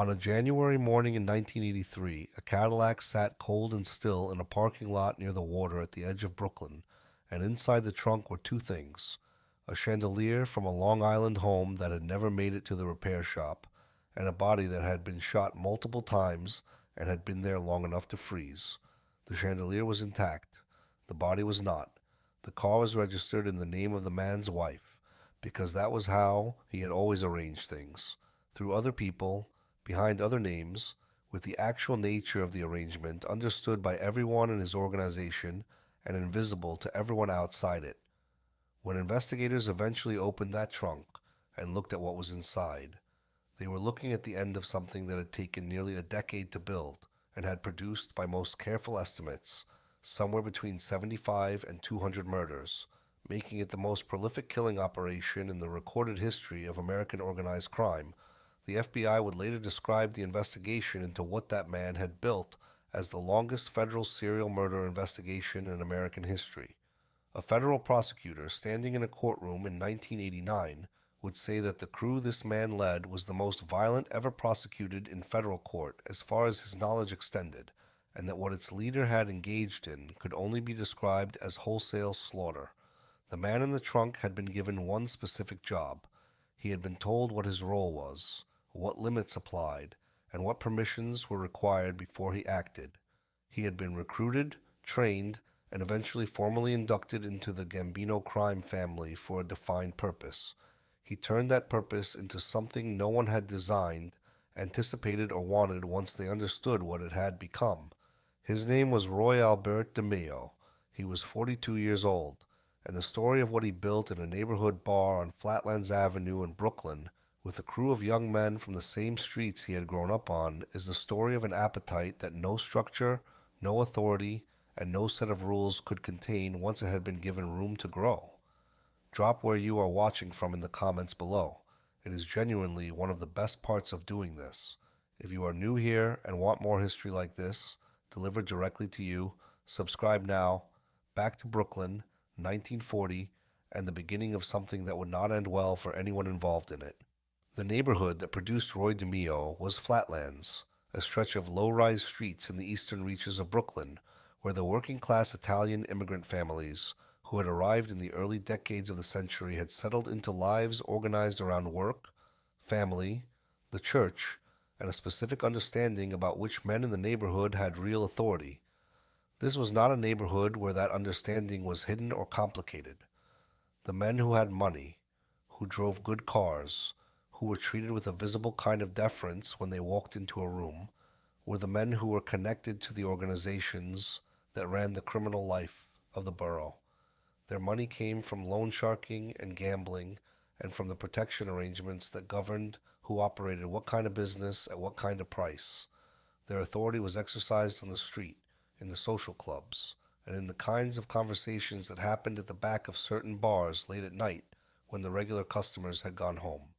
On a January morning in 1983, a Cadillac sat cold and still in a parking lot near the water at the edge of Brooklyn, and inside the trunk were two things: a chandelier from a Long Island home that had never made it to the repair shop, and a body that had been shot multiple times and had been there long enough to freeze. The chandelier was intact. The body was not. The car was registered in the name of the man's wife, because that was how he had always arranged things, through other people, behind other names, with the actual nature of the arrangement understood by everyone in his organization and invisible to everyone outside it. When investigators eventually opened that trunk and looked at what was inside, they were looking at the end of something that had taken nearly a decade to build and had produced, by most careful estimates, somewhere between 75 and 200 murders, making it the most prolific killing operation in the recorded history of American organized crime. The FBI would later describe the investigation into what that man had built as the longest federal serial murder investigation in American history. A federal prosecutor standing in a courtroom in 1989 would say that the crew this man led was the most violent ever prosecuted in federal court as far as his knowledge extended, and that what its leader had engaged in could only be described as wholesale slaughter. The man in the trunk had been given one specific job. He had been told what his role was, what limits applied, and what permissions were required before he acted. He had been recruited, trained, and eventually formally inducted into the Gambino crime family for a defined purpose. He turned that purpose into something no one had designed, anticipated, or wanted once they understood what it had become. His name was Roy DeMeo. He was 42 years old, and the story of what he built in a neighborhood bar on Flatlands Avenue in Brooklyn with a crew of young men from the same streets he had grown up on is the story of an appetite that no structure, no authority, and no set of rules could contain once it had been given room to grow. Drop where you are watching from in the comments below. It is genuinely one of the best parts of doing this. If you are new here and want more history like this, delivered directly to you, subscribe now. Back to Brooklyn, 1940, and the beginning of something that would not end well for anyone involved in it. The neighborhood that produced Roy DeMeo was Flatlands, a stretch of low-rise streets in the eastern reaches of Brooklyn, where the working-class Italian immigrant families who had arrived in the early decades of the century had settled into lives organized around work, family, the church, and a specific understanding about which men in the neighborhood had real authority. This was not a neighborhood where that understanding was hidden or complicated. The men who had money, who drove good cars, who were treated with a visible kind of deference when they walked into a room, were the men who were connected to the organizations that ran the criminal life of the borough. Their money came from loan sharking and gambling, and from the protection arrangements that governed who operated what kind of business at what kind of price. Their authority was exercised on the street, in the social clubs, and in the kinds of conversations that happened at the back of certain bars late at night when the regular customers had gone home.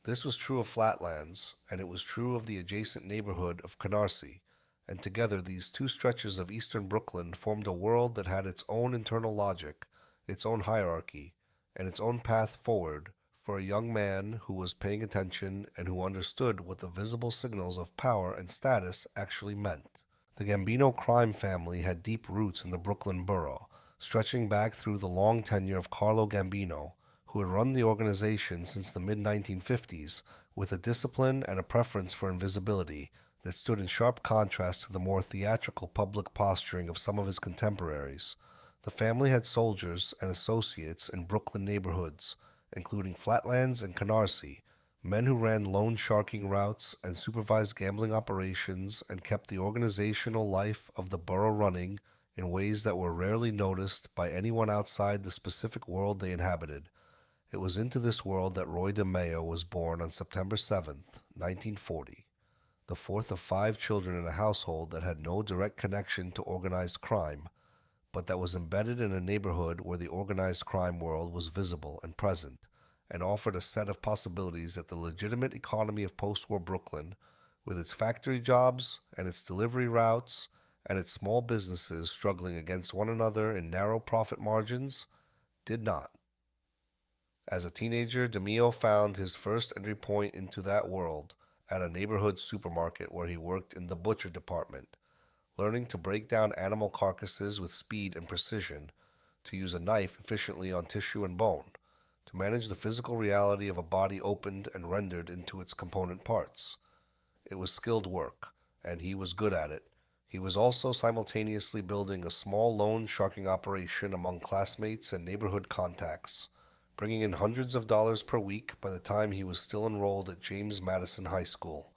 This was true of Flatlands, and it was true of the adjacent neighborhood of Canarsie, and together these two stretches of eastern Brooklyn formed a world that had its own internal logic, its own hierarchy, and its own path forward for a young man who was paying attention and who understood what the visible signals of power and status actually meant. The Gambino crime family had deep roots in the Brooklyn borough, stretching back through the long tenure of Carlo Gambino, who had run the organization since the mid-1950s with a discipline and a preference for invisibility that stood in sharp contrast to the more theatrical public posturing of some of his contemporaries. The family had soldiers and associates in Brooklyn neighborhoods, including Flatlands and Canarsie, men who ran loan sharking routes and supervised gambling operations and kept the organizational life of the borough running in ways that were rarely noticed by anyone outside the specific world they inhabited. It was into this world that Roy DeMeo was born on September 7th, 1940, the fourth of 5 children in a household that had no direct connection to organized crime, but that was embedded in a neighborhood where the organized crime world was visible and present, and offered a set of possibilities that the legitimate economy of post-war Brooklyn, with its factory jobs and its delivery routes and its small businesses struggling against one another in narrow profit margins, did not. As a teenager, DeMeo found his first entry point into that world at a neighborhood supermarket where he worked in the butcher department, learning to break down animal carcasses with speed and precision, to use a knife efficiently on tissue and bone, to manage the physical reality of a body opened and rendered into its component parts. It was skilled work, and he was good at it. He was also simultaneously building a small loan sharking operation among classmates and neighborhood contacts, bringing in hundreds of dollars per week by the time he was still enrolled at James Madison High School.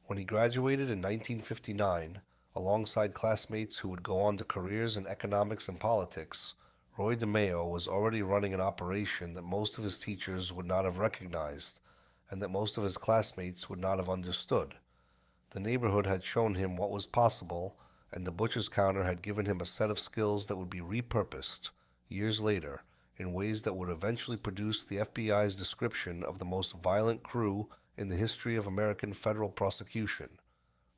When he graduated in 1959, alongside classmates who would go on to careers in economics and politics, Roy DeMeo was already running an operation that most of his teachers would not have recognized and that most of his classmates would not have understood. The neighborhood had shown him what was possible, and the butcher's counter had given him a set of skills that would be repurposed, years later, in ways that would eventually produce the FBI's description of the most violent crew in the history of American federal prosecution.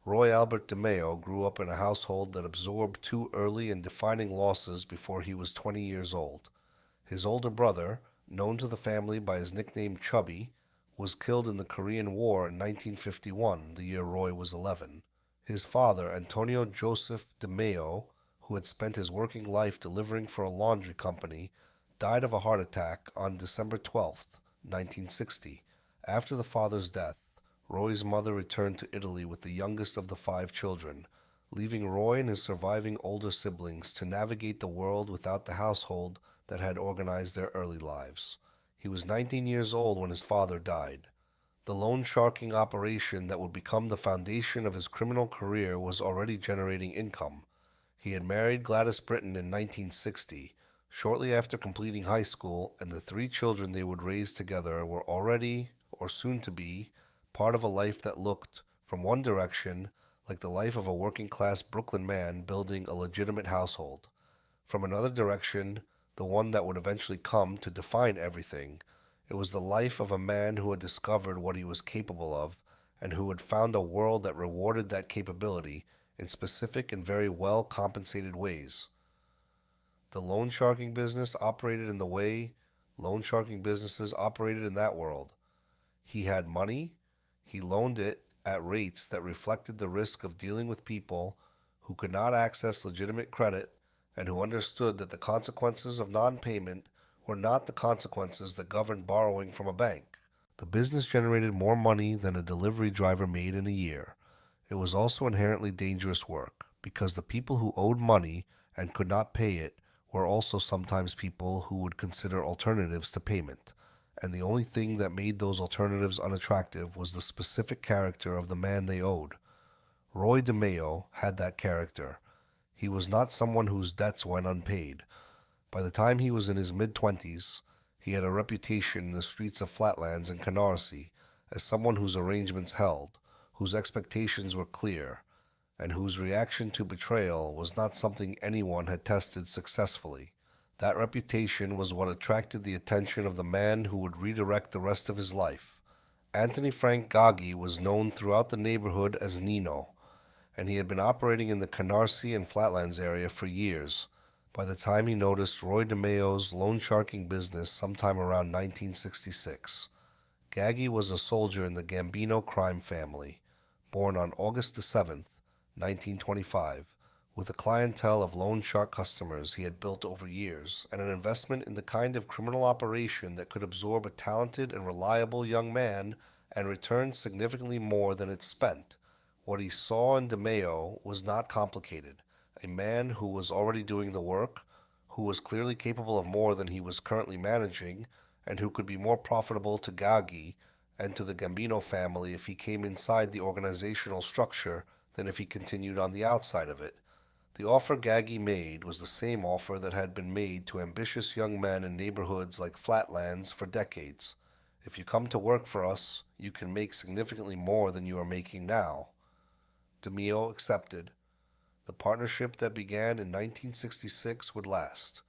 Roy Albert DeMeo grew up in a household that absorbed two early and defining losses before he was 20 years old. His older brother, known to the family by his nickname Chubby, was killed in the Korean War in 1951, the year Roy was 11. His father, Antonio Joseph DeMeo, who had spent his working life delivering for a laundry company, died of a heart attack on December 12, 1960. After the father's death, Roy's mother returned to Italy with the youngest of the 5 children, leaving Roy and his surviving older siblings to navigate the world without the household that had organized their early lives. He was 19 years old when his father died. The loan sharking operation that would become the foundation of his criminal career was already generating income. He had married Gladys Britton in 1960, shortly after completing high school, and the 3 children they would raise together were already, or soon to be, part of a life that looked, from one direction, like the life of a working-class Brooklyn man building a legitimate household. From another direction, the one that would eventually come to define everything, it was the life of a man who had discovered what he was capable of and who had found a world that rewarded that capability in specific and very well compensated ways. The loan sharking business operated in the way loan sharking businesses operated in that world. He had money, he loaned it at rates that reflected the risk of dealing with people who could not access legitimate credit and who understood that the consequences of non-payment were not the consequences that governed borrowing from a bank. The business generated more money than a delivery driver made in a year. It was also inherently dangerous work, because the people who owed money and could not pay it were also sometimes people who would consider alternatives to payment, and the only thing that made those alternatives unattractive was the specific character of the man they owed. Roy DeMeo had that character. He was not someone whose debts went unpaid. By the time he was in his mid-20s, he had a reputation in the streets of Flatlands and Canarsie as someone whose arrangements held, whose expectations were clear, and whose reaction to betrayal was not something anyone had tested successfully. That reputation was what attracted the attention of the man who would redirect the rest of his life. Anthony Frank Gaggi was known throughout the neighborhood as Nino, and he had been operating in the Canarsie and Flatlands area for years by the time he noticed Roy DeMeo's loan sharking business sometime around 1966. Gaggi was a soldier in the Gambino crime family, born on August the 7th, 1925, with a clientele of loan shark customers he had built over years, and an investment in the kind of criminal operation that could absorb a talented and reliable young man and return significantly more than it spent. What he saw in DeMeo was not complicated. A man who was already doing the work, who was clearly capable of more than he was currently managing, and who could be more profitable to Gaggi and to the Gambino family if he came inside the organizational structure than if he continued on the outside of it. The offer Gaggi made was the same offer that had been made to ambitious young men in neighborhoods like Flatlands for decades. If you come to work for us, you can make significantly more than you are making now. DeMeo accepted. The partnership that began in 1966 would last,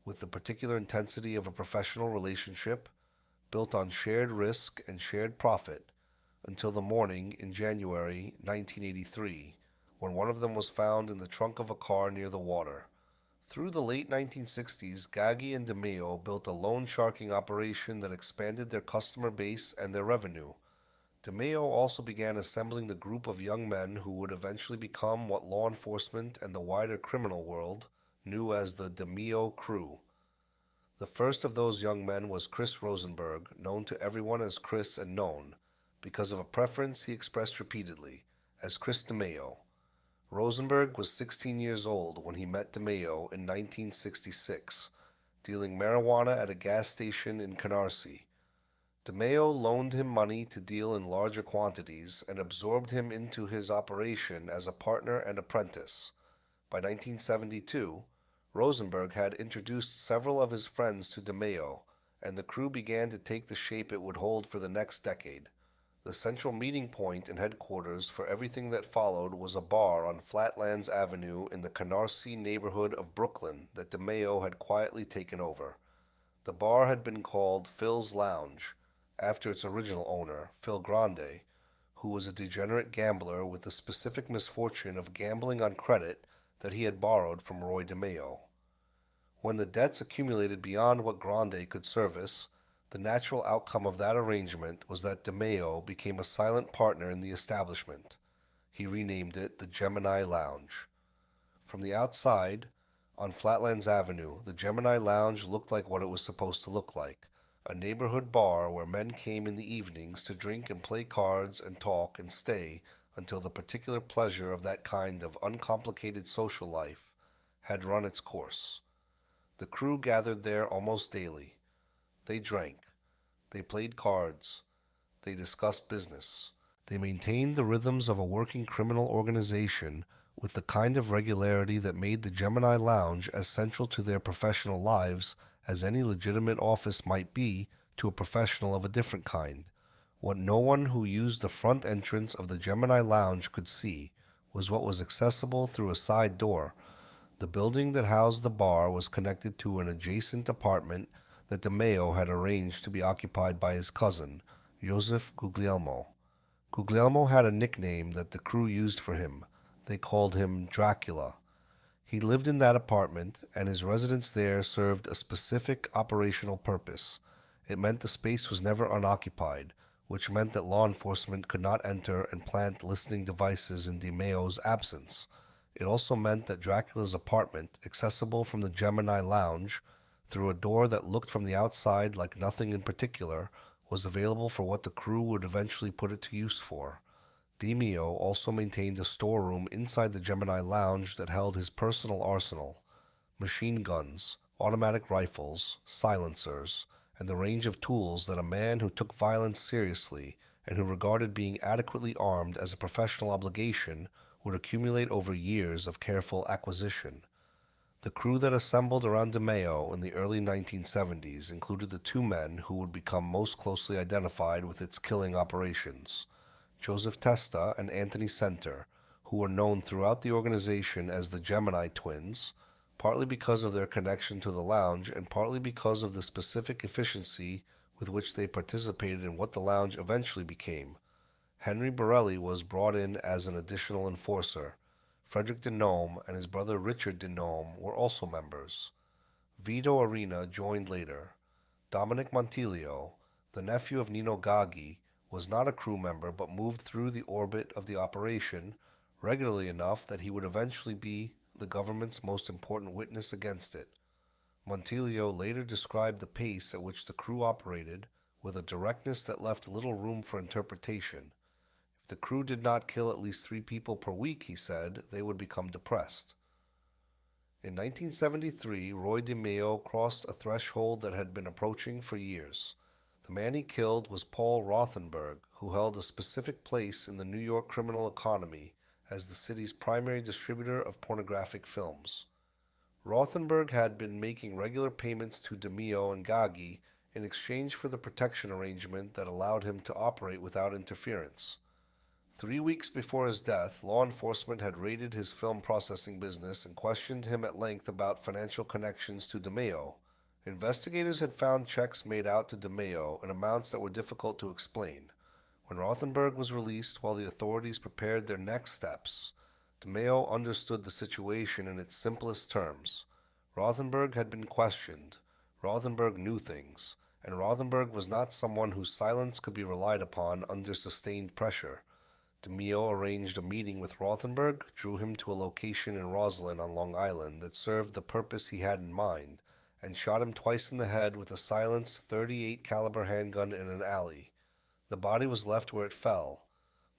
with the particular intensity of a professional relationship built on shared risk and shared profit, until the morning in January 1983, when one of them was found in the trunk of a car near the water. Through the late 1960s, Gaggi and DeMeo built a loan sharking operation that expanded their customer base and their revenue. DeMeo also began assembling the group of young men who would eventually become what law enforcement and the wider criminal world knew as the DeMeo Crew. The first of those young men was Chris Rosenberg, known to everyone as Chris and known, because of a preference he expressed repeatedly, as Chris DeMeo. Rosenberg was 16 years old when he met DeMeo in 1966, dealing marijuana at a gas station in Canarsie. DeMeo loaned him money to deal in larger quantities and absorbed him into his operation as a partner and apprentice. By 1972, Rosenberg had introduced several of his friends to DeMeo, and the crew began to take the shape it would hold for the next decade. The central meeting point and headquarters for everything that followed was a bar on Flatlands Avenue in the Canarsie neighborhood of Brooklyn that DeMeo had quietly taken over. The bar had been called Phil's Lounge, after its original owner, Phil Grande, who was a degenerate gambler with the specific misfortune of gambling on credit that he had borrowed from Roy DeMeo. When the debts accumulated beyond what Grande could service, the natural outcome of that arrangement was that DeMeo became a silent partner in the establishment. He renamed it the Gemini Lounge. From the outside, on Flatlands Avenue, the Gemini Lounge looked like what it was supposed to look like, a neighborhood bar where men came in the evenings to drink and play cards and talk and stay until the particular pleasure of that kind of uncomplicated social life had run its course. The crew gathered there almost daily. They drank. They played cards. They discussed business. They maintained the rhythms of a working criminal organization with the kind of regularity that made the Gemini Lounge as central to their professional lives as any legitimate office might be to a professional of a different kind. What no one who used the front entrance of the Gemini Lounge could see was what was accessible through a side door. The building that housed the bar was connected to an adjacent apartment that DeMeo had arranged to be occupied by his cousin, Joseph Guglielmo. Guglielmo had a nickname that the crew used for him. They called him Dracula. He lived in that apartment, and his residence there served a specific operational purpose. It meant the space was never unoccupied, which meant that law enforcement could not enter and plant listening devices in DeMeo's absence. It also meant that Dracula's apartment, accessible from the Gemini Lounge, through a door that looked from the outside like nothing in particular, was available for what the crew would eventually put it to use for. DeMeo also maintained a storeroom inside the Gemini Lounge that held his personal arsenal: machine guns, automatic rifles, silencers, and the range of tools that a man who took violence seriously and who regarded being adequately armed as a professional obligation would accumulate over years of careful acquisition. The crew that assembled around DeMeo in the early 1970s included the two men who would become most closely identified with its killing operations: Joseph Testa and Anthony Center, who were known throughout the organization as the Gemini Twins, partly because of their connection to the lounge and partly because of the specific efficiency with which they participated in what the lounge eventually became. Henry Borelli was brought in as an additional enforcer. Frederick DeNome and his brother Richard DeNome were also members. Vito Arena joined later. Dominic Montilio, the nephew of Nino Gaggi, was not a crew member but moved through the orbit of the operation regularly enough that he would eventually be the government's most important witness against it. Montilio later described the pace at which the crew operated with a directness that left little room for interpretation. If the crew did not kill at least 3 people per week, he said, they would become depressed. In 1973, Roy DeMeo crossed a threshold that had been approaching for years. The man he killed was Paul Rothenberg, who held a specific place in the New York criminal economy as the city's primary distributor of pornographic films. Rothenberg had been making regular payments to DeMeo and Gaggi in exchange for the protection arrangement that allowed him to operate without interference. 3 weeks before his death, law enforcement had raided his film processing business and questioned him at length about financial connections to DeMeo. Investigators had found checks made out to DeMeo in amounts that were difficult to explain. When Rothenberg was released while the authorities prepared their next steps, DeMeo understood the situation in its simplest terms. Rothenberg had been questioned. Rothenberg knew things, and Rothenberg was not someone whose silence could be relied upon under sustained pressure. DeMeo arranged a meeting with Rothenberg, drew him to a location in Roslyn on Long Island that served the purpose he had in mind, and shot him twice in the head with a silenced .38 caliber handgun in an alley. The body was left where it fell.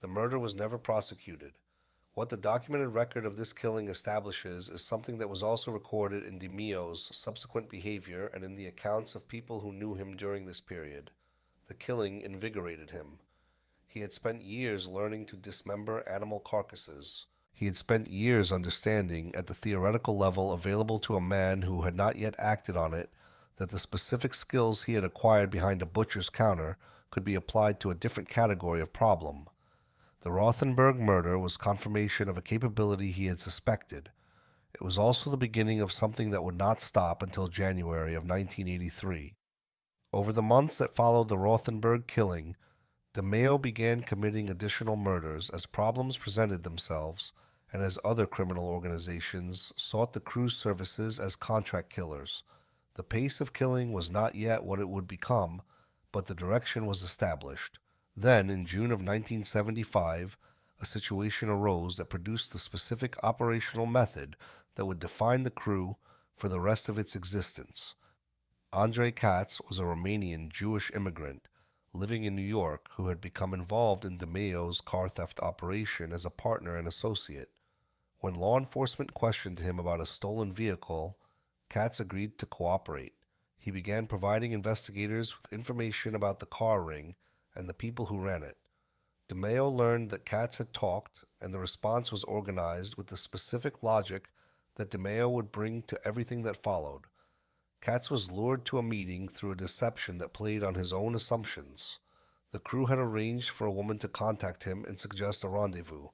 The murder was never prosecuted. What the documented record of this killing establishes is something that was also recorded in DeMeo's subsequent behavior and in the accounts of people who knew him during this period. The killing invigorated him. He had spent years learning to dismember animal carcasses. He had spent years understanding, at the theoretical level available to a man who had not yet acted on it, that the specific skills he had acquired behind a butcher's counter could be applied to a different category of problem. The Rothenberg murder was confirmation of a capability he had suspected. It was also the beginning of something that would not stop until January of 1983. Over the months that followed the Rothenberg killing, DeMeo began committing additional murders as problems presented themselves and as other criminal organizations sought the crew's services as contract killers. The pace of killing was not yet what it would become, but the direction was established. Then, in June of 1975, a situation arose that produced the specific operational method that would define the crew for the rest of its existence. Andrei Katz was a Romanian Jewish immigrant living in New York who had become involved in DeMeo's car theft operation as a partner and associate. When law enforcement questioned him about a stolen vehicle, Katz agreed to cooperate. He began providing investigators with information about the car ring and the people who ran it. DeMeo learned that Katz had talked, and the response was organized with the specific logic that DeMeo would bring to everything that followed. Katz was lured to a meeting through a deception that played on his own assumptions. The crew had arranged for a woman to contact him and suggest a rendezvous.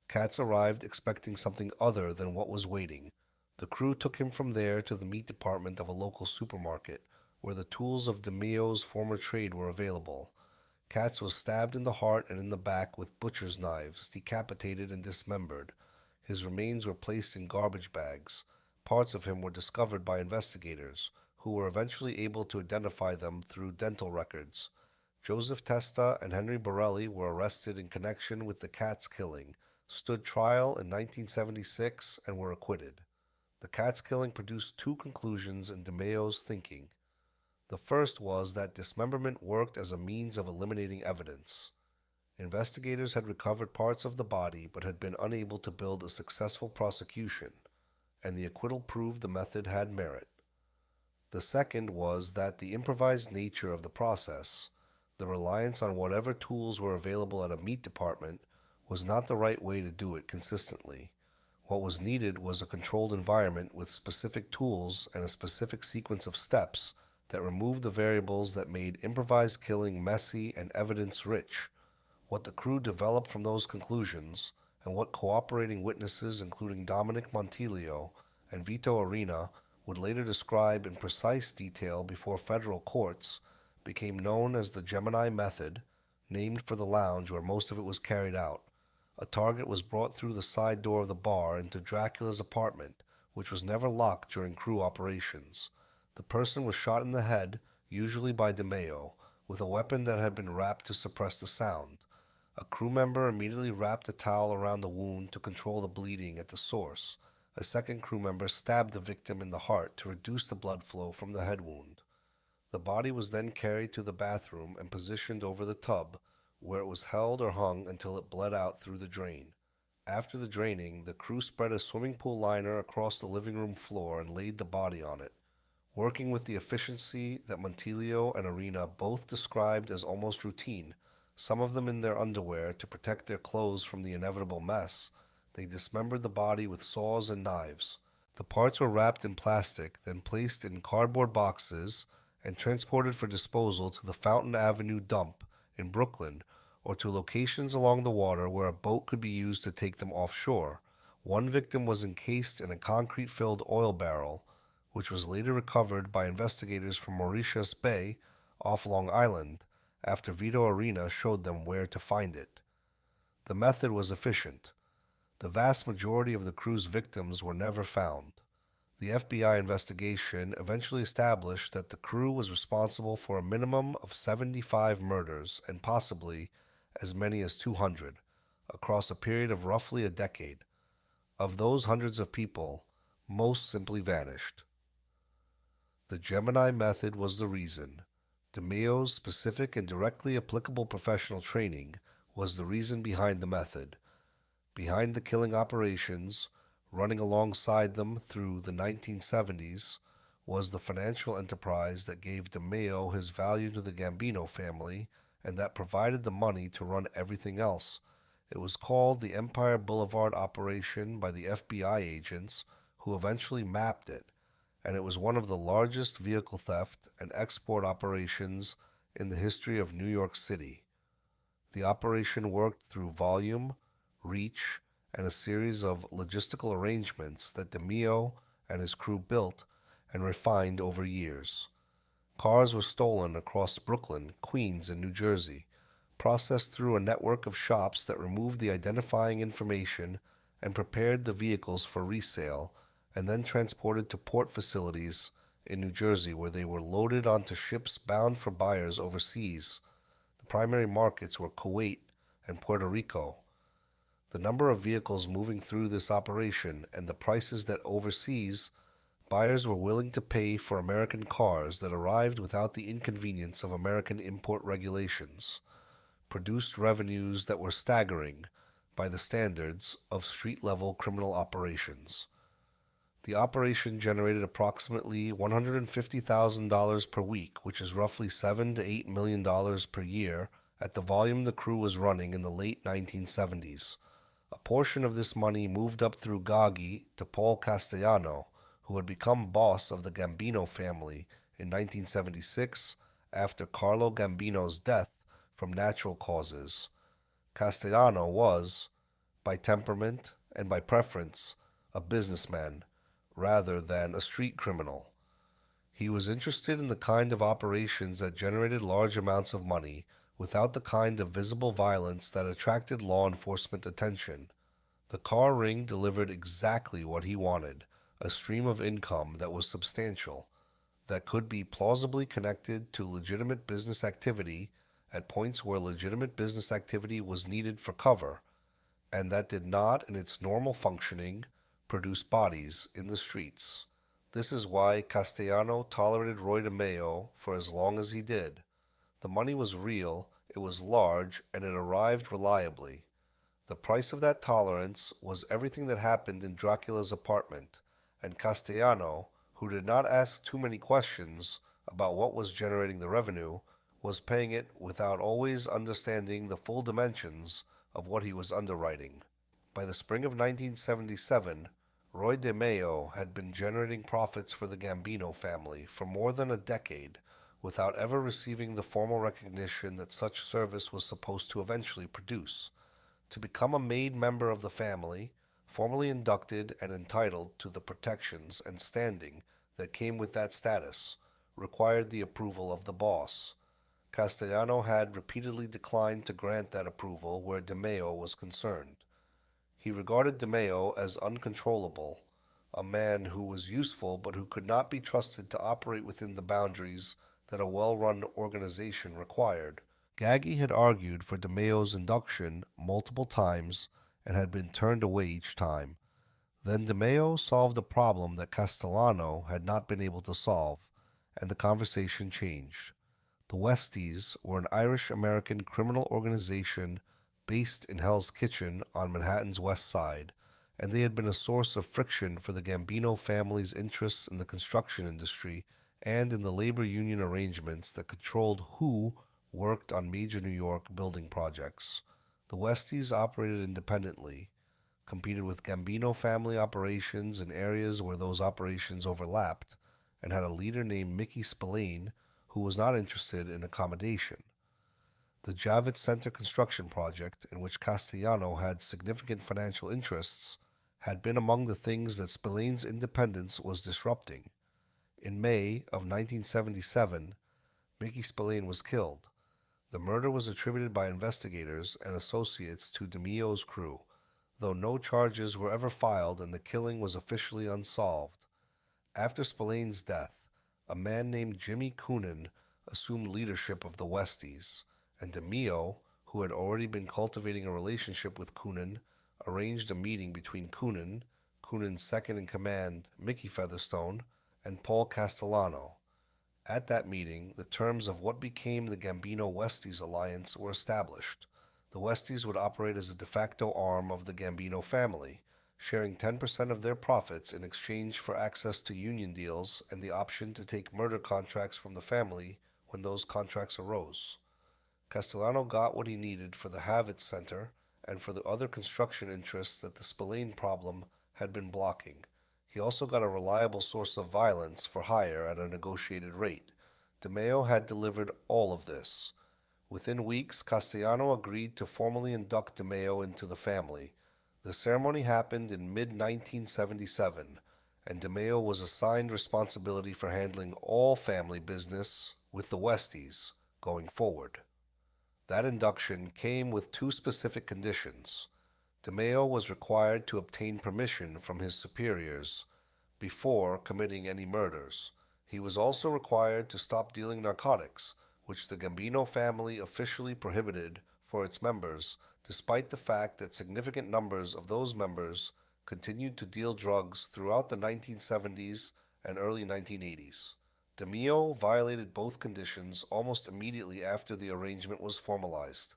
Katz arrived expecting something other than what was waiting. The crew took him from there to the meat department of a local supermarket, where the tools of DeMeo's former trade were available. Katz was stabbed in the heart and in the back with butcher's knives, decapitated and dismembered. His remains were placed in garbage bags. Parts of him were discovered by investigators, who were eventually able to identify them through dental records. Joseph Testa and Henry Borelli were arrested in connection with the Katz killing, stood trial in 1976, and were acquitted. The Katz killing produced two conclusions in DeMeo's thinking. The first was that dismemberment worked as a means of eliminating evidence. Investigators had recovered parts of the body but had been unable to build a successful prosecution, and the acquittal proved the method had merit. The second was that the improvised nature of the process, the reliance on whatever tools were available at a meat department, was not the right way to do it consistently. What was needed was a controlled environment with specific tools and a specific sequence of steps that removed the variables that made improvised killing messy and evidence-rich. What the crew developed from those conclusions, and what cooperating witnesses including Dominic Montilio and Vito Arena would later describe in precise detail before federal courts, became known as the Gemini Method, named for the lounge where most of it was carried out. A target was brought through the side door of the bar into Dracula's apartment, which was never locked during crew operations. The person was shot in the head, usually by DeMeo, with a weapon that had been wrapped to suppress the sound. A crew member immediately wrapped a towel around the wound to control the bleeding at the source. A second crew member stabbed the victim in the heart to reduce the blood flow from the head wound. The body was then carried to the bathroom and positioned over the tub, where it was held or hung until it bled out through the drain. After the draining, the crew spread a swimming pool liner across the living room floor and laid the body on it. Working with the efficiency that Montilio and Arena both described as almost routine, some of them in their underwear to protect their clothes from the inevitable mess, they dismembered the body with saws and knives. The parts were wrapped in plastic, then placed in cardboard boxes and transported for disposal to the Flatlands Avenue dump in Brooklyn, or to locations along the water where a boat could be used to take them offshore. One victim was encased in a concrete-filled oil barrel, which was later recovered by investigators from Mauritius Bay off Long Island after Vito Arena showed them where to find it. The method was efficient. The vast majority of the crew's victims were never found. The FBI investigation eventually established that the crew was responsible for a minimum of 75 murders and possibly as many as 200 across a period of roughly a decade. Of those hundreds of people, most simply vanished. The Gemini Method was the reason. DeMeo's specific and directly applicable professional training was the reason behind the method. Behind the killing operations, running alongside them through the 1970s, was the financial enterprise that gave DeMeo his value to the Gambino family and that provided the money to run everything else. It was called the Empire Boulevard operation by the FBI agents who eventually mapped it, and it was one of the largest vehicle theft and export operations in the history of New York City. The operation worked through volume, reach, and a series of logistical arrangements that DeMeo and his crew built and refined over years. Cars were stolen across Brooklyn, Queens, and New Jersey, processed through a network of shops that removed the identifying information and prepared the vehicles for resale, and then transported to port facilities in New Jersey where they were loaded onto ships bound for buyers overseas. The primary markets were Kuwait and Puerto Rico. The number of vehicles moving through this operation and the prices that overseas buyers were willing to pay for American cars that arrived without the inconvenience of American import regulations produced revenues that were staggering by the standards of street-level criminal operations. The operation generated approximately $150,000 per week, which is roughly $7 to $8 million per year at the volume the crew was running in the late 1970s. A portion of this money moved up through Gaggi to Paul Castellano, who had become boss of the Gambino family in 1976 after Carlo Gambino's death from natural causes. Castellano was, by temperament and by preference, a businessman rather than a street criminal. He was interested in the kind of operations that generated large amounts of money without the kind of visible violence that attracted law enforcement attention. The car ring delivered exactly what he wanted, a stream of income that was substantial, that could be plausibly connected to legitimate business activity at points where legitimate business activity was needed for cover, and that did not, in its normal functioning, produce bodies in the streets. This is why Castellano tolerated Roy DeMeo for as long as he did. The money was real, it was large, and it arrived reliably. The price of that tolerance was everything that happened in Dracula's apartment, and Castellano, who did not ask too many questions about what was generating the revenue, was paying it without always understanding the full dimensions of what he was underwriting. By the spring of 1977, Roy DeMeo had been generating profits for the Gambino family for more than a decade without ever receiving the formal recognition that such service was supposed to eventually produce. To become a made member of the family, formally inducted and entitled to the protections and standing that came with that status, required the approval of the boss. Castellano had repeatedly declined to grant that approval where DeMeo was concerned. He regarded DeMeo as uncontrollable, a man who was useful but who could not be trusted to operate within the boundaries that a well-run organization required. Gaggi had argued for DeMeo's induction multiple times and had been turned away each time. Then DeMeo solved a problem that Castellano had not been able to solve, and the conversation changed. The Westies were an Irish-American criminal organization based in Hell's Kitchen on Manhattan's West Side, and they had been a source of friction for the Gambino family's interests in the construction industry and in the labor union arrangements that controlled who worked on major New York building projects. The Westies operated independently, competed with Gambino family operations in areas where those operations overlapped, and had a leader named Mickey Spillane who was not interested in accommodation. The Javits Center construction project, in which Castellano had significant financial interests, had been among the things that Spillane's independence was disrupting. In May of 1977, Mickey Spillane was killed. The murder was attributed by investigators and associates to DeMeo's crew, though no charges were ever filed and the killing was officially unsolved. After Spillane's death, a man named Jimmy Coonan assumed leadership of the Westies, and DeMeo, who had already been cultivating a relationship with Coonan, arranged a meeting between Coonan's second in command, Mickey Featherstone, and Paul Castellano. At that meeting, the terms of what became the Gambino Westies alliance were established. The Westies would operate as a de facto arm of the Gambino family, sharing 10% of their profits in exchange for access to union deals and the option to take murder contracts from the family when those contracts arose. Castellano got what he needed for the Havett Center and for the other construction interests that the Spillane problem had been blocking. He also got a reliable source of violence for hire at a negotiated rate. DeMeo had delivered all of this. Within weeks, Castellano agreed to formally induct DeMeo into the family. The ceremony happened in mid-1977, and DeMeo was assigned responsibility for handling all family business with the Westies going forward. That induction came with two specific conditions. DeMeo was required to obtain permission from his superiors before committing any murders. He was also required to stop dealing narcotics, which the Gambino family officially prohibited for its members, despite the fact that significant numbers of those members continued to deal drugs throughout the 1970s and early 1980s. DeMeo violated both conditions almost immediately after the arrangement was formalized.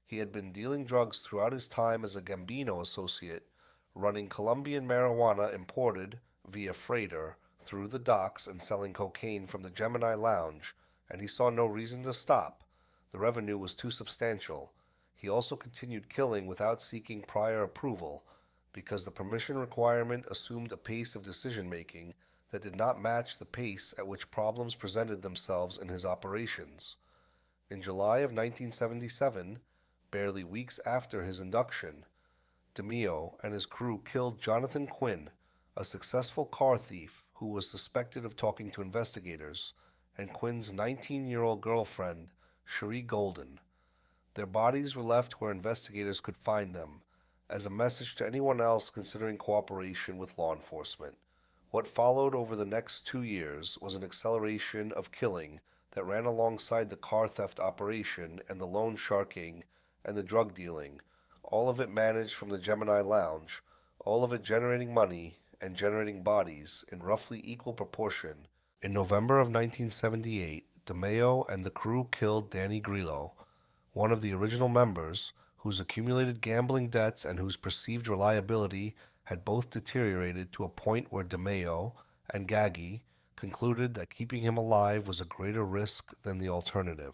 He had been dealing drugs throughout his time as a Gambino associate, running Colombian marijuana imported via freighter through the docks and selling cocaine from the Gemini Lounge, and he saw no reason to stop. The revenue was too substantial. He also continued killing without seeking prior approval, because the permission requirement assumed a pace of decision-making that did not match the pace at which problems presented themselves in his operations. In July of 1977, barely weeks after his induction, DeMeo and his crew killed Jonathan Quinn, a successful car thief who was suspected of talking to investigators, and Quinn's 19-year-old girlfriend, Cherie Golden. Their bodies were left where investigators could find them, as a message to anyone else considering cooperation with law enforcement. What followed over the next 2 years was an acceleration of killing that ran alongside the car theft operation and the loan sharking and the drug dealing, all of it managed from the Gemini Lounge, all of it generating money and generating bodies in roughly equal proportion. In November of 1978, DeMeo and the crew killed Danny Grillo, one of the original members, whose accumulated gambling debts and whose perceived reliability had both deteriorated to a point where DeMeo and Gaggi concluded that keeping him alive was a greater risk than the alternative.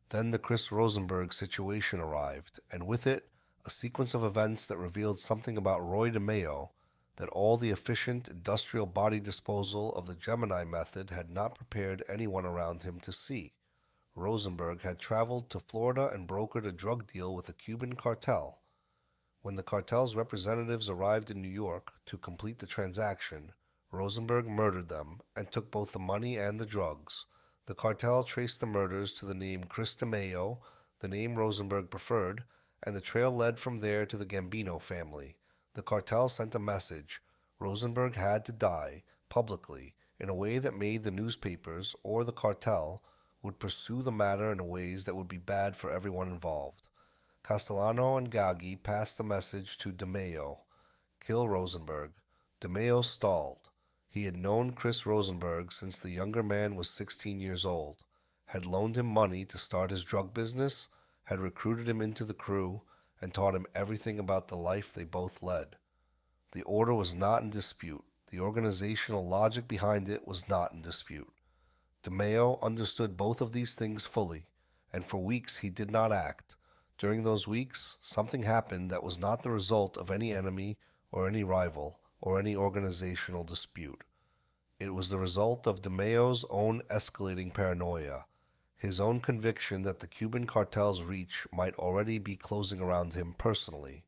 Then the Chris Rosenberg situation arrived, and with it, a sequence of events that revealed something about Roy DeMeo that all the efficient industrial body disposal of the Gemini Method had not prepared anyone around him to see. Rosenberg had traveled to Florida and brokered a drug deal with a Cuban cartel. When the cartel's representatives arrived in New York to complete the transaction, Rosenberg murdered them and took both the money and the drugs. The cartel traced the murders to the name Chris DeMeo, the name Rosenberg preferred, and the trail led from there to the Gambino family. The cartel sent a message. Rosenberg had to die, publicly, in a way that made the newspapers, or the cartel, would pursue the matter in ways that would be bad for everyone involved. Castellano and Gaggi passed the message to DeMeo. Kill Rosenberg. DeMeo stalled. He had known Chris Rosenberg since the younger man was 16 years old, had loaned him money to start his drug business, had recruited him into the crew, and taught him everything about the life they both led. The order was not in dispute. The organizational logic behind it was not in dispute. DeMeo understood both of these things fully, and for weeks he did not act. During those weeks, something happened that was not the result of any enemy or any rival or any organizational dispute. It was the result of DeMeo's own escalating paranoia, his own conviction that the Cuban cartel's reach might already be closing around him personally.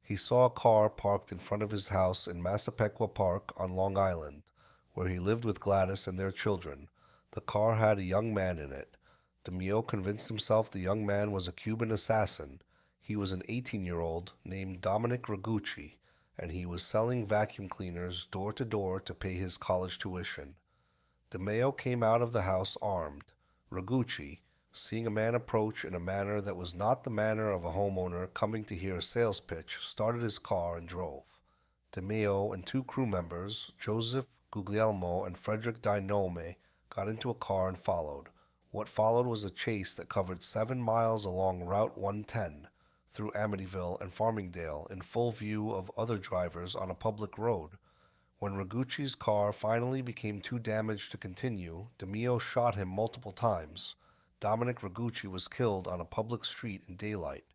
He saw a car parked in front of his house in Massapequa Park on Long Island, where he lived with Gladys and their children. The car had a young man in it. DeMeo convinced himself the young man was a Cuban assassin. He was an 18-year-old named Dominic Ragucci, and he was selling vacuum cleaners door to door to pay his college tuition. DeMeo came out of the house armed. Ragucci, seeing a man approach in a manner that was not the manner of a homeowner coming to hear a sales pitch, started his car and drove. DeMeo and two crew members, Joseph Guglielmo and Frederick Dinome, got into a car and followed. What followed was a chase that covered 7 miles along Route 110 through Amityville and Farmingdale in full view of other drivers on a public road. When Ragucci's car finally became too damaged to continue, DeMeo shot him multiple times. Dominic Ragucci was killed on a public street in daylight.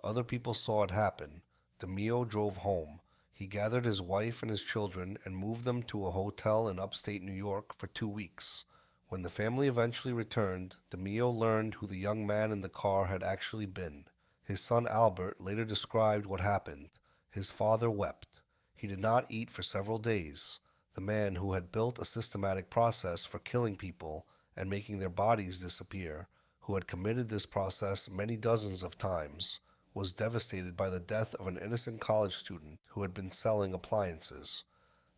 Other people saw it happen. DeMeo drove home. He gathered his wife and his children and moved them to a hotel in upstate New York for 2 weeks. When the family eventually returned, DeMeo learned who the young man in the car had actually been. His son Albert later described what happened. His father wept. He did not eat for several days. The man who had built a systematic process for killing people and making their bodies disappear, who had committed this process many dozens of times, was devastated by the death of an innocent college student who had been selling appliances.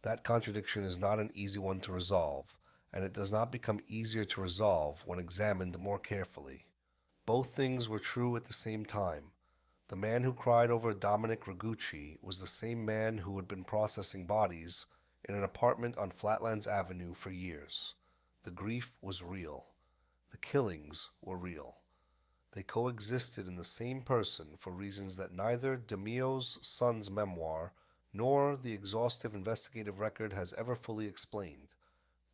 That contradiction is not an easy one to resolve, and it does not become easier to resolve when examined more carefully. Both things were true at the same time. The man who cried over Dominic Ragucci was the same man who had been processing bodies in an apartment on Flatlands Avenue for years. The grief was real. The killings were real. They coexisted in the same person for reasons that neither DeMeo's son's memoir nor the exhaustive investigative record has ever fully explained.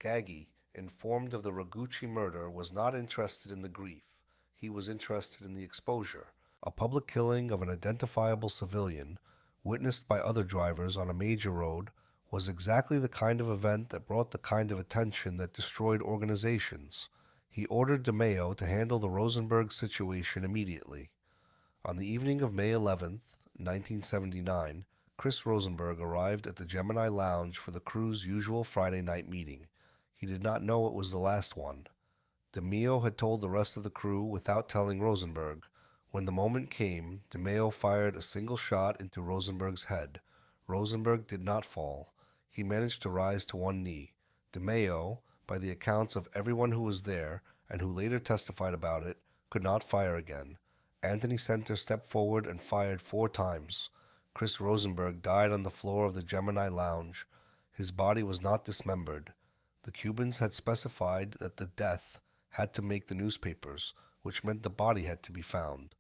Gaggi, informed of the Ragucci murder, was not interested in the grief. He was interested in the exposure. A public killing of an identifiable civilian, witnessed by other drivers on a major road, was exactly the kind of event that brought the kind of attention that destroyed organizations. He ordered DeMeo to handle the Rosenberg situation immediately. On the evening of May 11th, 1979, Chris Rosenberg arrived at the Gemini Lounge for the crew's usual Friday night meeting. He did not know it was the last one. DeMeo had told the rest of the crew without telling Rosenberg. When the moment came, DeMeo fired a single shot into Rosenberg's head. Rosenberg did not fall. He managed to rise to one knee. DeMeo, by the accounts of everyone who was there and who later testified about it, could not fire again. Anthony Center stepped forward and fired 4 times. Chris Rosenberg died on the floor of the Gemini Lounge. His body was not dismembered. The Cubans had specified that the death had to make the newspapers, which meant the body had to be found.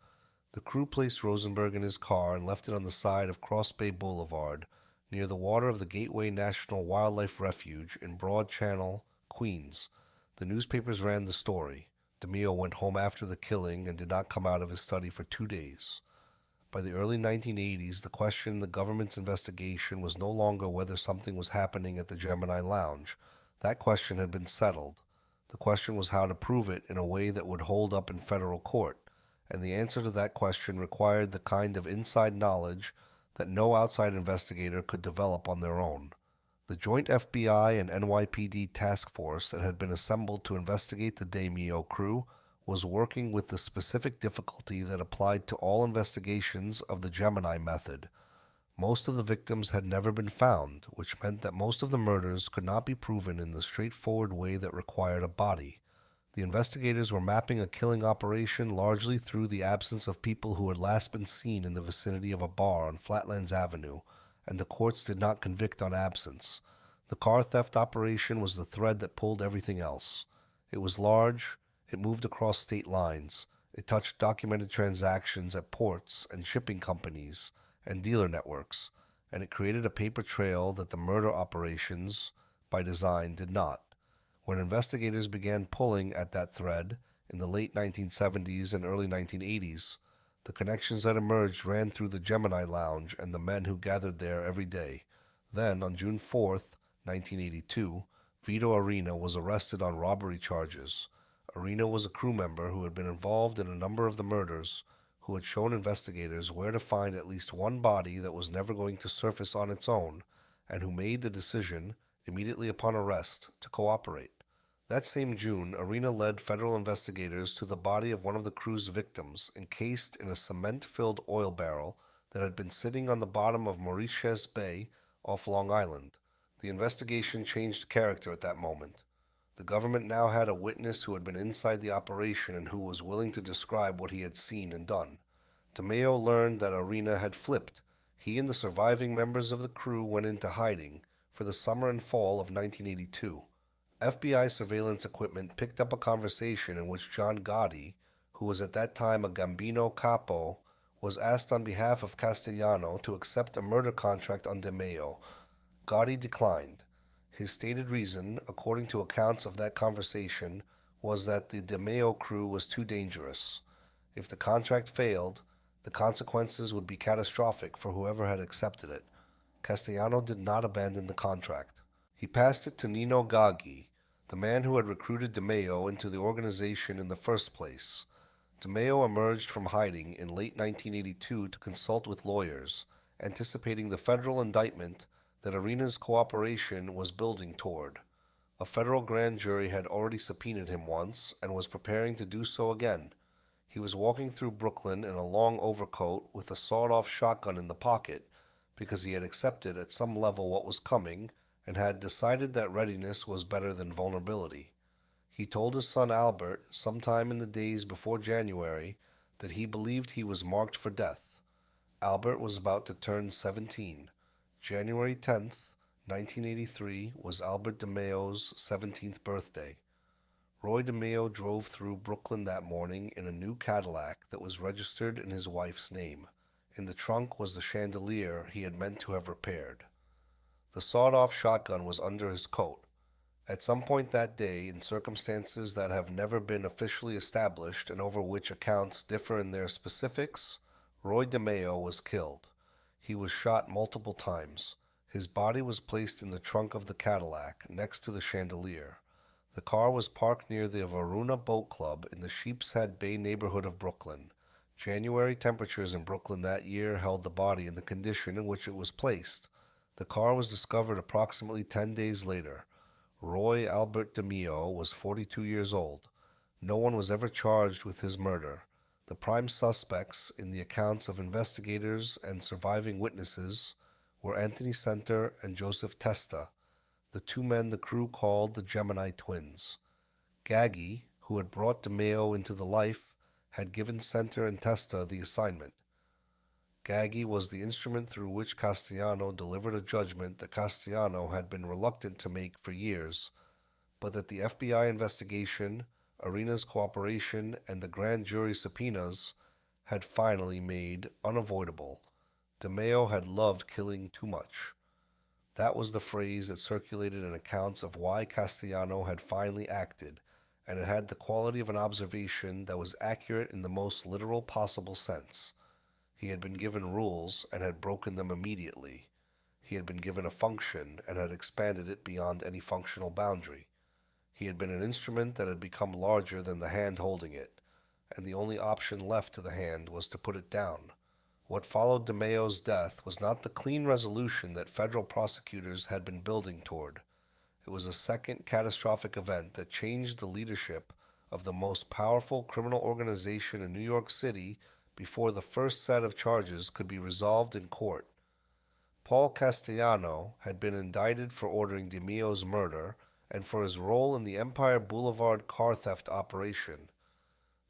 The crew placed Rosenberg in his car and left it on the side of Cross Bay Boulevard, near the water of the Gateway National Wildlife Refuge in Broad Channel, Queens. The newspapers ran the story. DeMeo went home after the killing and did not come out of his study for 2 days. By the early 1980s, the question in the government's investigation was no longer whether something was happening at the Gemini Lounge. That question had been settled. The question was how to prove it in a way that would hold up in federal court, and the answer to that question required the kind of inside knowledge that no outside investigator could develop on their own. The joint FBI and NYPD task force that had been assembled to investigate the DeMeo crew was working with the specific difficulty that applied to all investigations of the Gemini Method. Most of the victims had never been found, which meant that most of the murders could not be proven in the straightforward way that required a body. The investigators were mapping a killing operation largely through the absence of people who had last been seen in the vicinity of a bar on Flatlands Avenue, and the courts did not convict on absence. The car theft operation was the thread that pulled everything else. It was large, it moved across state lines, it touched documented transactions at ports and shipping companies and dealer networks, and it created a paper trail that the murder operations, by design, did not. When investigators began pulling at that thread in the late 1970s and early 1980s, the connections that emerged ran through the Gemini Lounge and the men who gathered there every day. Then, on June 4th, 1982, Vito Arena was arrested on robbery charges. Arena was a crew member who had been involved in a number of the murders, who had shown investigators where to find at least one body that was never going to surface on its own, and who made the decision, immediately upon arrest, to cooperate. That same June, Arena led federal investigators to the body of one of the crew's victims, encased in a cement-filled oil barrel that had been sitting on the bottom of Mauritius Bay off Long Island. The investigation changed character at that moment. The government now had a witness who had been inside the operation and who was willing to describe what he had seen and done. DeMeo learned that Arena had flipped. He and the surviving members of the crew went into hiding for the summer and fall of 1982. FBI surveillance equipment picked up a conversation in which John Gotti, who was at that time a Gambino capo, was asked on behalf of Castellano to accept a murder contract on DeMeo. Gotti declined. His stated reason, according to accounts of that conversation, was that the DeMeo crew was too dangerous. If the contract failed, the consequences would be catastrophic for whoever had accepted it. Castellano did not abandon the contract. He passed it to Nino Gaggi, the man who had recruited DeMeo into the organization in the first place. DeMeo emerged from hiding in late 1982 to consult with lawyers, anticipating the federal indictment that Arena's cooperation was building toward. A federal grand jury had already subpoenaed him once and was preparing to do so again. He was walking through Brooklyn in a long overcoat with a sawed-off shotgun in the pocket because he had accepted at some level what was coming and had decided that readiness was better than vulnerability. He told his son Albert, sometime in the days before January, that he believed he was marked for death. Albert was about to turn 17. January 10th, 1983 was Albert DeMeo's 17th birthday. Roy DeMeo drove through Brooklyn that morning in a new Cadillac that was registered in his wife's name. In the trunk was the chandelier he had meant to have repaired. The sawed-off shotgun was under his coat. At some point that day, in circumstances that have never been officially established and over which accounts differ in their specifics, Roy DeMeo was killed. He was shot multiple times. His body was placed in the trunk of the Cadillac, next to the chandelier. The car was parked near the Varuna Boat Club in the Sheepshead Bay neighborhood of Brooklyn. January temperatures in Brooklyn that year held the body in the condition in which it was placed. The car was discovered approximately 10 days later. Roy Albert DeMeo was 42 years old. No one was ever charged with his murder. The prime suspects in the accounts of investigators and surviving witnesses were Anthony Center and Joseph Testa, the two men the crew called the Gemini twins. Gaggi, who had brought DeMeo into the life, had given Center and Testa the assignment. Gaggi was the instrument through which Castellano delivered a judgment that Castellano had been reluctant to make for years, but that the FBI investigation, Arena's cooperation, and the grand jury subpoenas had finally made unavoidable. DeMeo had loved killing too much. That was the phrase that circulated in accounts of why Castellano had finally acted, and it had the quality of an observation that was accurate in the most literal possible sense. He had been given rules and had broken them immediately. He had been given a function and had expanded it beyond any functional boundary. He had been an instrument that had become larger than the hand holding it, and the only option left to the hand was to put it down. What followed DeMeo's death was not the clean resolution that federal prosecutors had been building toward. It was a second catastrophic event that changed the leadership of the most powerful criminal organization in New York City before the first set of charges could be resolved in court. Paul Castellano had been indicted for ordering DeMeo's murder and for his role in the Empire Boulevard car theft operation.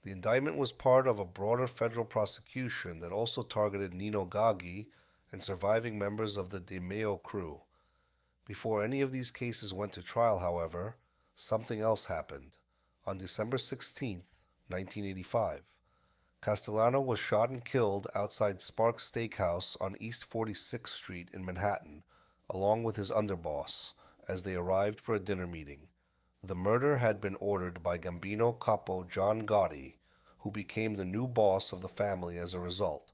The indictment was part of a broader federal prosecution that also targeted Nino Gaggi and surviving members of the DeMeo crew. Before any of these cases went to trial, however, something else happened. On December 16, 1985, Castellano was shot and killed outside Sparks Steakhouse on East 46th Street in Manhattan, along with his underboss, as they arrived for a dinner meeting. The murder had been ordered by Gambino capo John Gotti, who became the new boss of the family as a result.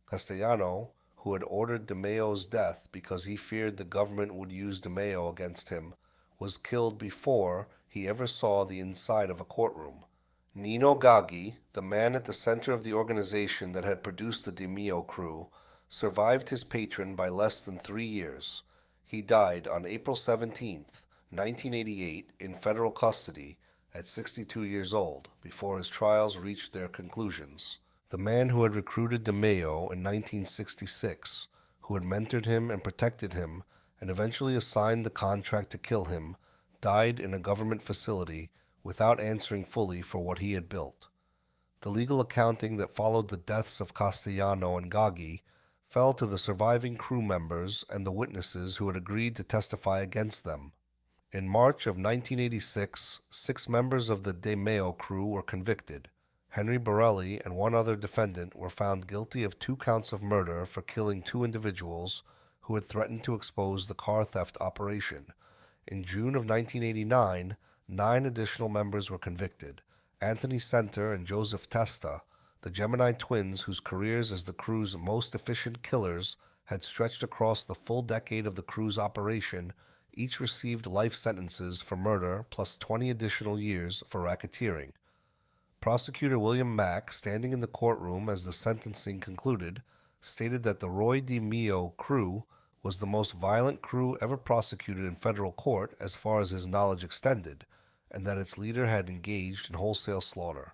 Castellano, who had ordered DeMeo's death because he feared the government would use DeMeo against him, was killed before he ever saw the inside of a courtroom. Nino Gaggi, the man at the center of the organization that had produced the DeMeo crew, survived his patron by less than 3 years. He died on April 17, 1988, in federal custody at 62 years old, before his trials reached their conclusions. The man who had recruited DeMeo in 1966, who had mentored him and protected him, and eventually assigned the contract to kill him, died in a government facility without answering fully for what he had built. The legal accounting that followed the deaths of Castellano and Gaggi fell to the surviving crew members and the witnesses who had agreed to testify against them. In March of 1986, 6 members of the DeMeo crew were convicted. Henry Borelli and one other defendant were found guilty of 2 counts of murder for killing 2 individuals who had threatened to expose the car theft operation. In June of 1989, 9 additional members were convicted. Anthony Center and Joseph Testa, the Gemini twins whose careers as the crew's most efficient killers had stretched across the full decade of the crew's operation, each received life sentences for murder plus 20 additional years for racketeering. Prosecutor William Mack, standing in the courtroom as the sentencing concluded, stated that the Roy DeMeo crew was the most violent crew ever prosecuted in federal court as far as his knowledge extended, and that its leader had engaged in wholesale slaughter.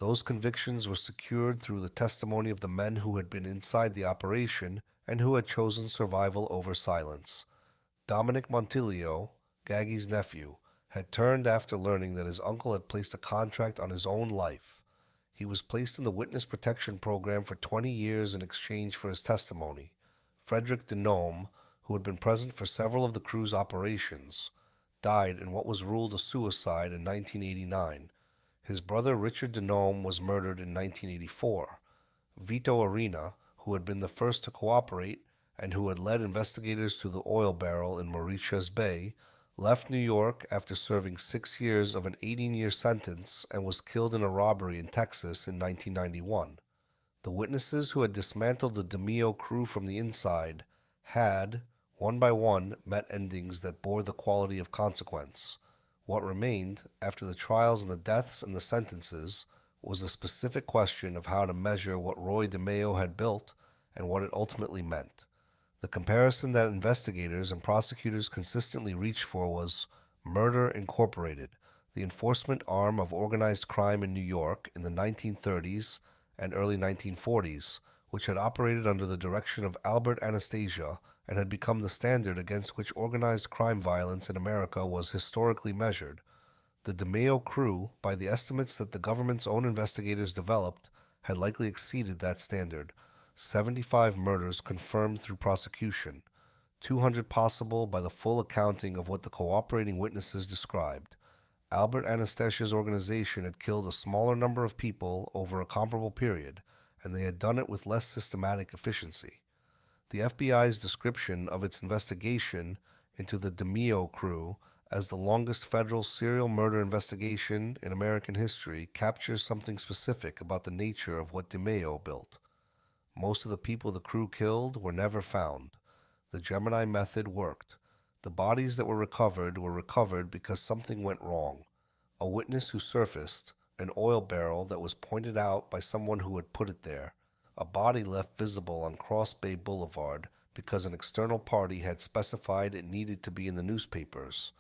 Those convictions were secured through the testimony of the men who had been inside the operation and who had chosen survival over silence. Dominic Montilio, Gaggi's nephew, had turned after learning that his uncle had placed a contract on his own life. He was placed in the witness protection program for 20 years in exchange for his testimony. Frederick Denome, who had been present for several of the crew's operations, died in what was ruled a suicide in 1989. His brother Richard Denome was murdered in 1984. Vito Arena, who had been the first to cooperate and who had led investigators to the oil barrel in Mauritius Bay, left New York after serving 6 years of an 18-year sentence and was killed in a robbery in Texas in 1991. The witnesses who had dismantled the DeMeo crew from the inside had, one by one, met endings that bore the quality of consequence. What remained, after the trials and the deaths and the sentences, was a specific question of how to measure what Roy DeMeo had built and what it ultimately meant. The comparison that investigators and prosecutors consistently reached for was Murder Incorporated, the enforcement arm of organized crime in New York in the 1930s and early 1940s, which had operated under the direction of Albert Anastasia and had become the standard against which organized crime violence in America was historically measured. The DeMeo crew, by the estimates that the government's own investigators developed, had likely exceeded that standard. 75 murders confirmed through prosecution, 200 possible by the full accounting of what the cooperating witnesses described. Albert Anastasia's organization had killed a smaller number of people over a comparable period, and they had done it with less systematic efficiency. The FBI's description of its investigation into the DeMeo crew as the longest federal serial murder investigation in American history captures something specific about the nature of what DeMeo built. Most of the people the crew killed were never found. The Gemini Method worked. The bodies that were recovered because something went wrong. A witness who surfaced, an oil barrel that was pointed out by someone who had put it there, a body left visible on Cross Bay Boulevard because an external party had specified it needed to be in the newspapers.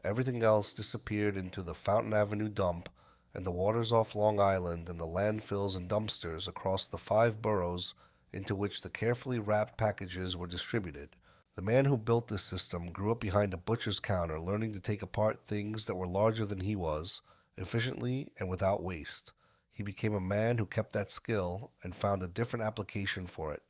Everything else disappeared into the Fountain Avenue dump and the waters off Long Island and the landfills and dumpsters across the 5 boroughs into which the carefully wrapped packages were distributed. The man who built this system grew up behind a butcher's counter, learning to take apart things that were larger than he was, efficiently and without waste. He became a man who kept that skill and found a different application for it.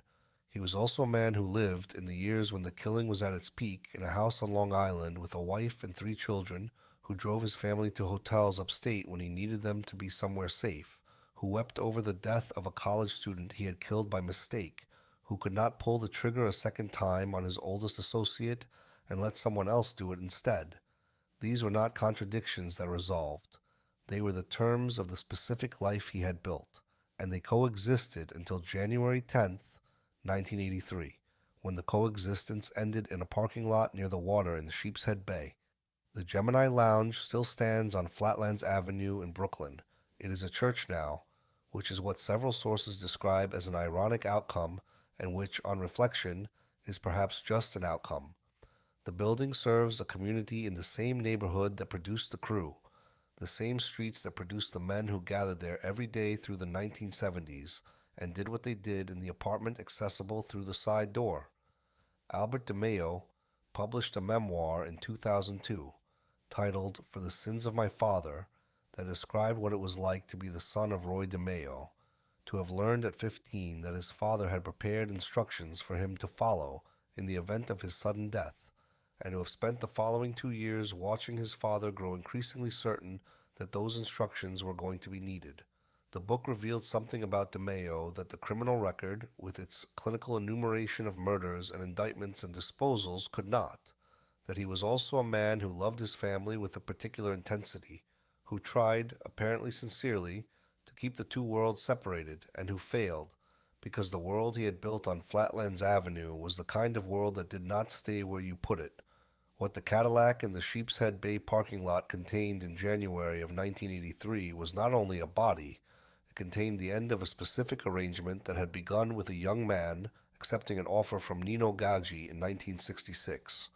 He was also a man who lived in the years when the killing was at its peak in a house on Long Island with a wife and 3 children, who drove his family to hotels upstate when he needed them to be somewhere safe, who wept over the death of a college student he had killed by mistake, who could not pull the trigger a second time on his oldest associate and let someone else do it instead. These were not contradictions that resolved. They were the terms of the specific life he had built, and they coexisted until January 10th, 1983, when the coexistence ended in a parking lot near the water in Sheepshead Bay. The Gemini Lounge still stands on Flatlands Avenue in Brooklyn. It is a church now, which is what several sources describe as an ironic outcome and which, on reflection, is perhaps just an outcome. The building serves a community in the same neighborhood that produced the crew, the same streets that produced the men who gathered there every day through the 1970s, and did what they did in the apartment accessible through the side door. Albert DeMeo published a memoir in 2002 titled For the Sins of My Father that described what it was like to be the son of Roy DeMeo, to have learned at 15 that his father had prepared instructions for him to follow in the event of his sudden death, and to have spent the following 2 years watching his father grow increasingly certain that those instructions were going to be needed. The book revealed something about DeMeo that the criminal record, with its clinical enumeration of murders and indictments and disposals, could not. That he was also a man who loved his family with a particular intensity, who tried, apparently sincerely, to keep the two worlds separated, and who failed, because the world he had built on Flatlands Avenue was the kind of world that did not stay where you put it. What the Cadillac in the Sheepshead Bay parking lot contained in January of 1983 was not only a body, it contained the end of a specific arrangement that had begun with a young man accepting an offer from Nino Gaggi in 1966,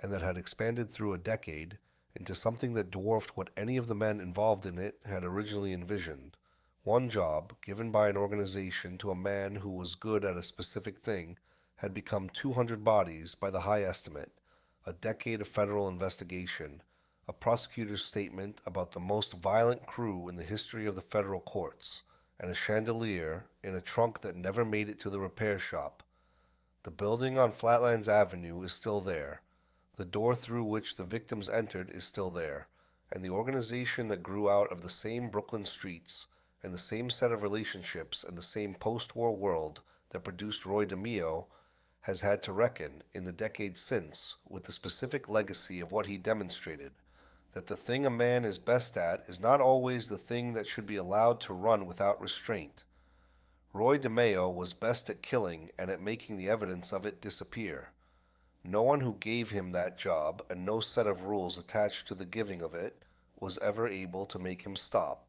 and that had expanded through a decade into something that dwarfed what any of the men involved in it had originally envisioned. One job, given by an organization to a man who was good at a specific thing, had become 200 bodies by the high estimate, a decade of federal investigation, a prosecutor's statement about the most violent crew in the history of the federal courts, and a chandelier in a trunk that never made it to the repair shop. The building on Flatlands Avenue is still there. The door through which the victims entered is still there, and the organization that grew out of the same Brooklyn streets and the same set of relationships and the same post-war world that produced Roy DeMeo has had to reckon, in the decades since, with the specific legacy of what he demonstrated, that the thing a man is best at is not always the thing that should be allowed to run without restraint. Roy DeMeo was best at killing and at making the evidence of it disappear. No one who gave him that job, and no set of rules attached to the giving of it, was ever able to make him stop.